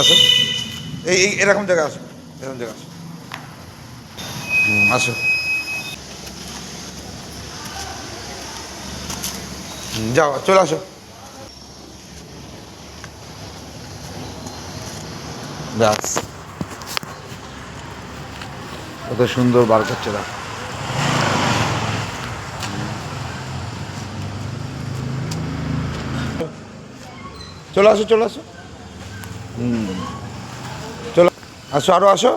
আসো, এই এরকম জায়গায় আসো, এরকম জায়গায় আসো। আসো। যাও, চলে আসো। ব্যাস, কত সুন্দর বার করছে না। চলে আসো, চলে আসো। চলো, আসো, আরো আসো।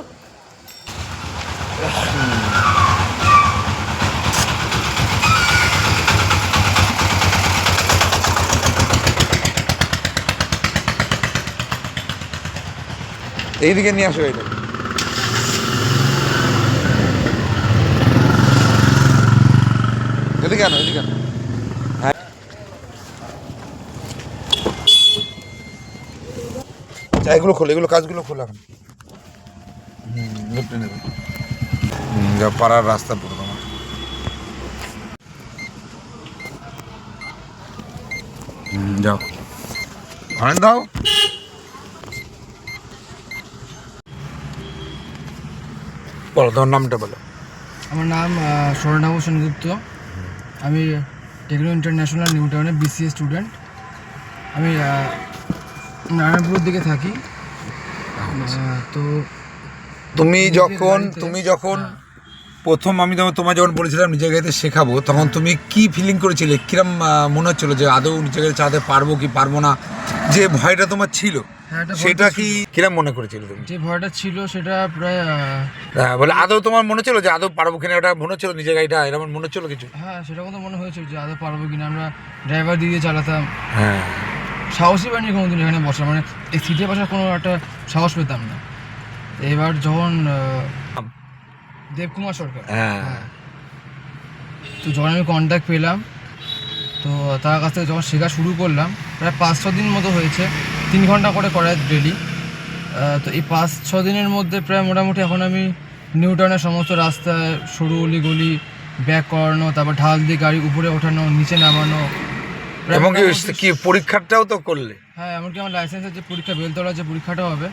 এইদিকে নিয়ে আসো এটা। এদিকে আনো, এদিকে আনো। হ্যাঁ, আচ্ছা, এগুলো খোলো, এগুলো কাজগুলো খোলো এখন। লিফটে নেবে। যা পাড়ার রাস্তা পুরো তোমার। যাও, অনেক দাও। বলো, তোমার নামটা বলো। আমার নাম স্বর্ণাভ সেনগুপ্ত। আমি টেকনো ইন্টারন্যাশনাল নিউ টাউনে বিসিএ স্টুডেন্ট। আমি নারায়ণপুরের দিকে থাকি। তো তুমি যখন প্রথম আমি তোমায় যখন বলেছিলাম নিজের গাড়িতে শেখাবো, তখন তুমি কি ফিলিং করেছিলে? কিরম মনে হচ্ছিল যে আদৌ নিজের গাড়ি চালাতে পারবো কি পারবো না, যে ভয়টা তোমার ছিল, সেটা কি কিরম মনে করেছিলে তুমি? যে ভয়টা ছিল সেটা প্রায় বলে আদৌ তোমার মনে ছিল যে আদৌ পারবো কিনা, ওটা মনে হচ্ছিল নিজের গাড়িটা, এরকম মনে হচ্ছিল কিছু? হ্যাঁ, সেরকম তো মনে হয়েছিল যে আদৌ পারবো কিনা। আমরা ড্রাইভার দিয়ে চালাতাম, হ্যাঁ, সাহসই পাইনি কোনোদিন এখানে বসা, মানে এই সিটে বসার কোনো একটা সাহস পেতাম না। এবার যখন দেবকুমার সরকার, হ্যাঁ, তো যখন আমি কন্ট্যাক্ট পেলাম, তো তার কাছ থেকে যখন শেখা শুরু করলাম, প্রায় 5-6 দিন মতো হয়েছে। 3 ঘন্টা করে করায় ডেলি। তো এই 5-6 দিনের মধ্যে প্রায় মোটামুটি এখন আমি নিউ টাউনের সমস্ত রাস্তায় সরু অলিগলি ব্যাক করানো, তারপর ঢাল দিয়ে গাড়ি উপরে ওঠানো, নিচে নামানো, এবং কি পরীক্ষাটাও তো করলে? হ্যাঁ, এমনকি আমার লাইসেন্সের যে পরীক্ষা, বেলতলার যে পরীক্ষাটা হবে,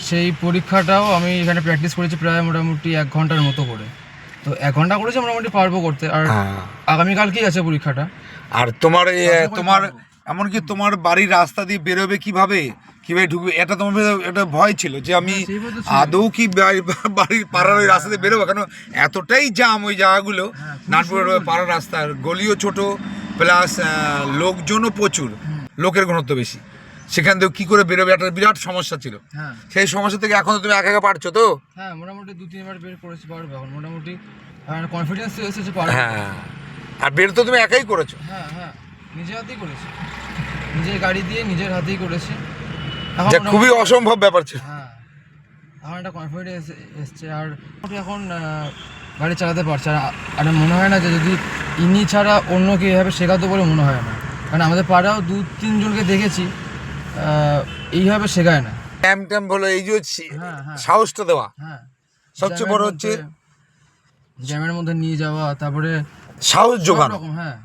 সেই পরীক্ষাটাও আমি এখানে প্র্যাকটিস করেছি প্রায় মোটামুটি 1 ঘন্টার মতো করে। তো 1 ঘন্টা করেছি, মোটামুটি পারবো করতে। আর আগামীকালকেই আছে পরীক্ষাটা। আর তোমার এমনকি তোমার বাড়ির রাস্তা দিয়ে বেরোবে কিভাবে ঢুকবে, এটা তোমার একটা ভয় ছিল যে আমি আদৌ কি বাড়ির পাড়ার ওই রাস্তা দিয়ে বেরোবো, কেন এতটাই জাম ওই জায়গাগুলো। নাটপুরের পাড়ার রাস্তার গলিও ছোট, প্লাস লোকজনও প্রচুর, লোকের ঘনত্ব বেশি, সেখান থেকে কি করে বেরোবে একটা বিরাট সমস্যা ছিল। সেই সমস্যা থেকে এখন তুমি একা একা পারছো তো? হ্যাঁ, মোটামুটি 2-3 বার বের করেছি, পারবো এখন মোটামুটি। কনফিডেন্স এসেছে পারবো। হ্যাঁ, আর বের তো তুমি একাই করেছো? হ্যাঁ হ্যাঁ, নিজের হাতেই করেছি, নিজের গাড়ি দিয়ে নিজের হাতেই করেছি। যা খুবই অসম্ভব ব্যাপার ছিল। হ্যাঁ, আমার একটা কনফিডেন্স এসছে, আর এখন গাড়ি চালাতে পারছে। আর মনে হয় না যে যদি ইনি ছাড়া অন্য কেউ এভাবে শেখাতে বলে, মনে হয় না। কারণ আমাদের পাড়াও 2-3 জনকে দেখেছি এইভাবে শেখায় না। ট্যাম বলো, এই যে সাহসটা দেওয়া, হ্যাঁ, সবচেয়ে বড় হচ্ছে জ্যামের মধ্যে নিয়ে যাওয়া, তারপরে সাহস জোগানো। হ্যাঁ,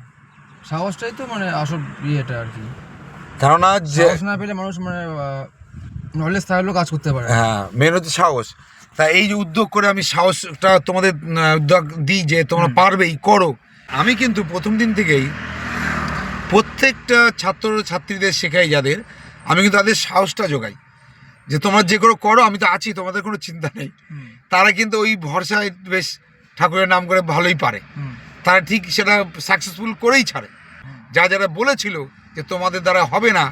সাহসটাই তো মানে আসল ইয়েটা আর কি। কেননা সাহস না পেলে মানুষ মানে নলেজ থাকলেও কাজ করতে পারে। হ্যাঁ, মেন হচ্ছে সাহস। তা এই যে উদ্যোগ করে আমি সাহসটা তোমাদের উদ্যোগ দিই যে তোমরা পারবেই, করো। আমি কিন্তু প্রথম দিন থেকেই প্রত্যেকটা ছাত্রছাত্রীদের শেখাই, যাদের আমি কিন্তু তাদের সাহসটা জোগাই যে তোমরা যে করো, আমি তো আছি, তোমাদের কোনো চিন্তা নেই। তারা কিন্তু ওই ভরসায় বেশ ঠাকুরের নাম করে ভালোই পারে, তারা ঠিক সেটা সাকসেসফুল করেই ছাড়ে। যারা বলেছিল যে তোমাদের দ্বারা হবে না,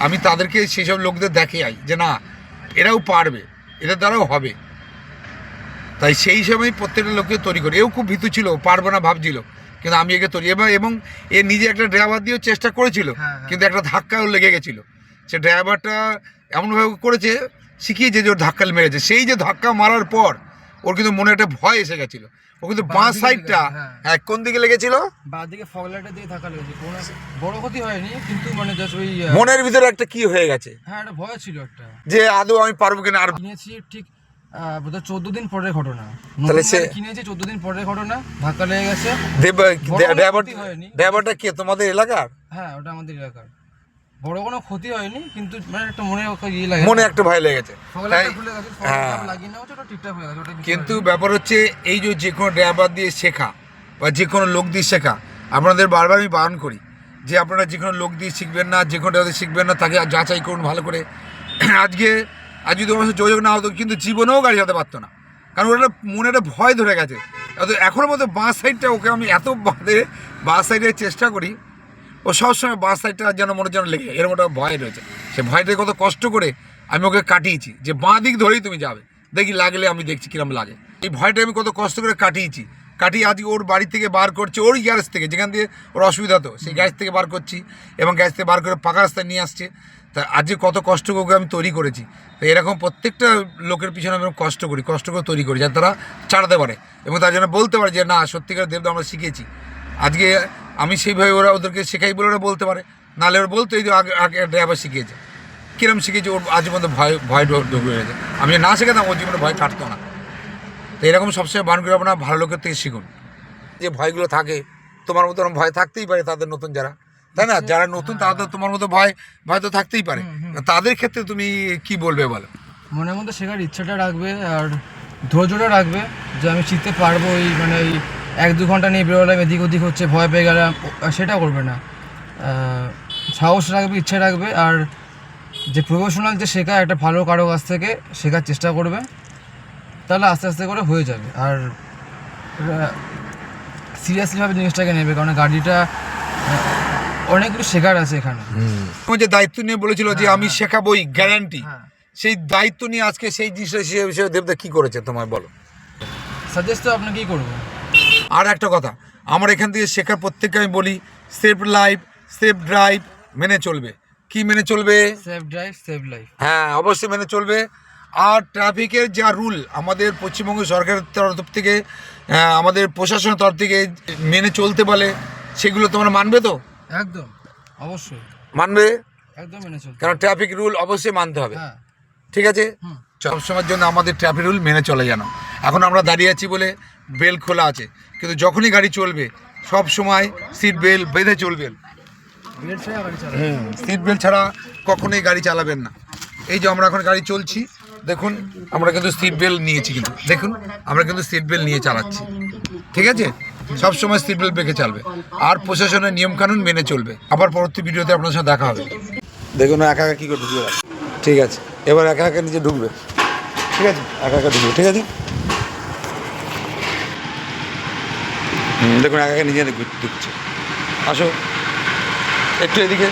আমি তাদেরকে সেই সব লোকদের দেখাই যে না, এরাও পারবে, এদের দ্বারাও হবে। তাই সেই হিসাবেই প্রত্যেকটা লোককে তৈরি করি। এও খুব ভীতু ছিল, পারবে না ভাবছিল, কিন্তু আমি একে তৈরি, এবং এ নিজে একটা ড্রাইভার দিয়েও চেষ্টা করেছিল, কিন্তু একটা ধাক্কাও লেগে গেছিলো। সে ড্রাইভারটা এমনভাবে করেছে, শিখিয়েছে যে ওর ধাক্কা মেরেছে। সেই যে ধাক্কা মারার পর ওর কিন্তু মনে একটা ভয় এসে গেছিলো। ও কিন্তু বাঁ সাইডটা, হ্যাঁ, কোন দিকে লেগেছিল? বাঁ দিকে, ফগ লাইটের দিকে ধাক্কা লেগেছে। কোনো বড় ক্ষতি হয়নি, কিন্তু মানে জাস্ট ওই মনের ভিতরে একটা কি হয়ে গেছে। হ্যাঁ, একটা ভয় ছিল একটা, যে আদৌ আমি পারবো কিনা। আর কিনেছি ঠিক বোধহয় 14 দিন পরের ঘটনা। তাহলে সে কিনেছি 14 দিন পরের ঘটনা, ধাক্কা লেগে গেছে। ড্রাইভারটা কে তোমাদের এলাকার? হ্যাঁ, ওটা আমাদের এলাকার। বড় কোনো ক্ষতি হয়নি, কিন্তু মানে একটা মনে ইয়ে লাগে, মনে একটা ভয় লেগেছে। তাই ভুলে গেছে, হ্যাঁ। লাগিয়ে নেওয়া হচ্ছে, ওটা ঠিকঠাক হয়ে গেছে, ওটা কিছু কিন্তু হয়নি। ব্যাপার হচ্ছে এই যে কোনো ড্রাইভার দিয়ে শেখা বা যে কোনো লোক দিয়ে শেখা, আপনাদের বারবার আমি বারণ করি যে আপনারা যে কোনো লোক দিয়ে শিখবেন না, যে কোনো ড্রাইভার শিখবেন না, তাকে যাচাই করুন ভালো করে। আজ যদি তোমার সাথে যোগাযোগ না হতো কিন্তু জীবনেও গাড়ি চালাতে পারতো না, কারণ ওটা মনে একটা ভয় ধরে গেছে। এখনও মতো বাঁ সাইডটা ওকে আমি এত বাঁধে বাঁ সাইডের চেষ্টা করি, ও সবসময় বাঁ সাইডটা যেন মনে যেন লেগে এরকম একটা ভয় রয়েছে। সে ভয়টাকে কত কষ্ট করে আমি ওকে কাটিয়েছি যে বাঁ দিক ধরেই তুমি যাবে, দেখি লাগলে আমি দেখছি কিরম লাগে। এই ভয়টা আমি কত কষ্ট করে কাটিয়ে আজকে ওর বাড়ি থেকে বার করছি, ওর গ্যারেজ থেকে, যেখান দিয়ে ওর অসুবিধা হতো সেই গ্যারেজ থেকে বার করছি, এবং গ্যারেজ থেকে বার করে পাকা রাস্তায় নিয়ে আসছে। তা আজকে কত কষ্ট করে আমি তৈরি করেছি। তো এরকম প্রত্যেকটা লোকের পিছনে আমি কষ্ট করে তৈরি করি, যাতে তারা চালাতে পারে এবং তার জন্য বলতে পারে যে না, সত্যিকার দেবদা আমরা শিখেছি। আজকে আমি সেইভাবে ওদেরকে শেখাই বলে ওরা বলতে পারে, নাহলে ওরা বলতো এই যে আগে ড্রাইভার শিখিয়েছে, কিরম শিখেছে, ওর আজ পর্যন্ত ভয় ঢুকে গেছে। আমি না শেখাতাম ওর জীবনে ভয় কাটতো না। তো এরকম সবসময় বান করে আপনার ভালো লোকের থেকে শিখুন। যে ভয়গুলো থাকে, তোমার মতো ভয় থাকতেই পারে তাদের, নতুন যারা, তাই না, যারা নতুন তারা তো তোমার মতো ভয় তো থাকতেই পারে। তাদের ক্ষেত্রে তুমি কি বলবে বলো? মনের মধ্যে শেখার ইচ্ছাটা রাখবে আর ধৈর্যটা রাখবে, যে আমি শিখতে পারবো। এই মানে এই 1-2 ঘন্টা নিয়ে বেরোলাম, এদিক ওদিক হচ্ছে, ভয় পেয়ে গেলাম, সেটা করবে না। সাহস রাখবে, ইচ্ছা রাখবে, আর যে প্রফেশনাল যে শেখা, একটা ভালো কারো কাছ থেকে শেখার চেষ্টা করবে, তাহলে আস্তে আস্তে করে হয়ে যাবে। আর সিরিয়াসলিভাবে জিনিসটাকে নেবে, কারণ গাড়িটা অনেকগুলো শেখার আছে এখানে। তুমি যে দায়িত্ব নিয়ে বলেছিল যে আমি শেখাবোই গ্যারান্টি, হ্যাঁ, সেই দায়িত্ব নিয়ে আজকে সেই জিনিসটা হিসেবে দেবদা কি করেছে তোমায় বলো? সাজেস্ট তো আপনাকে কী করবো। আর একটা কথা, আমার এখান থেকে শেখার প্রত্যেককে আমি বলি, সেফ লাইফ সেফ ড্রাইভ মেনে চলবে। কি মেনে চলবে? Safe drive save life. হ্যাঁ, অবশ্যই মেনে চলবে। আর ট্রাফিকের যা রুল আমাদের পশ্চিমবঙ্গ সরকারের তরফ থেকে, আমাদের প্রশাসনের তরফ থেকে মেনে চলতে বলে, সেগুলো তোমরা মানবে তো? একদম, অবশ্যই মানবে, একদম মেনে চলতে। কারণ ট্রাফিক রুল অবশ্যই মানতে হবে। হ্যাঁ, ঠিক আছে, সবসময়ের জন্য আমাদের ট্রাফিক রুল মেনে চলে যেন। এখন আমরা দাঁড়িয়ে আছি বলে বেল খোলা আছে, কিন্তু যখনই গাড়ি চলবে সব সময় সিট বেল্ট বেঁধে চলবেন। সিট বেল্ট ছাড়া কখনোই গাড়ি চালাবেন না। এই যে আমরা এখন গাড়ি চলছি, দেখুন আমরা কিন্তু সিট বেল্ট নিয়েছি, কিন্তু দেখুন আমরা কিন্তু সিট বেল্ট নিয়ে চালাচ্ছি। ঠিক আছে, সব সময় সিট বেল্ট বেঁধে চালবে, আর প্রশাসনের নিয়মকানুন মেনে চলবে। আবার পরবর্তী ভিডিওতে আপনার সাথে দেখা হবে। দেখুন একা একা কী করে ঢুকবে। ঠিক আছে, এবার একা একা নিজে ঢুকবে। ঠিক আছে, একা একা ঢুকবে। ঠিক আছে, দেখুন একা একা নিজে ঢুকছে। আসো একটু এদিকে।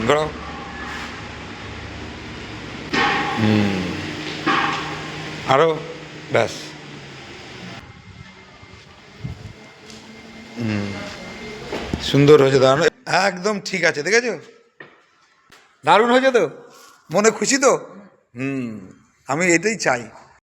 ঘোরাও। আরো, ব্যাস। সুন্দর হয়েছে, দাঁড়ানো একদম ঠিক আছে, দেখেছো? দারুণ হয়েছে তো, মনে খুশি তো? আমি এটাই চাই।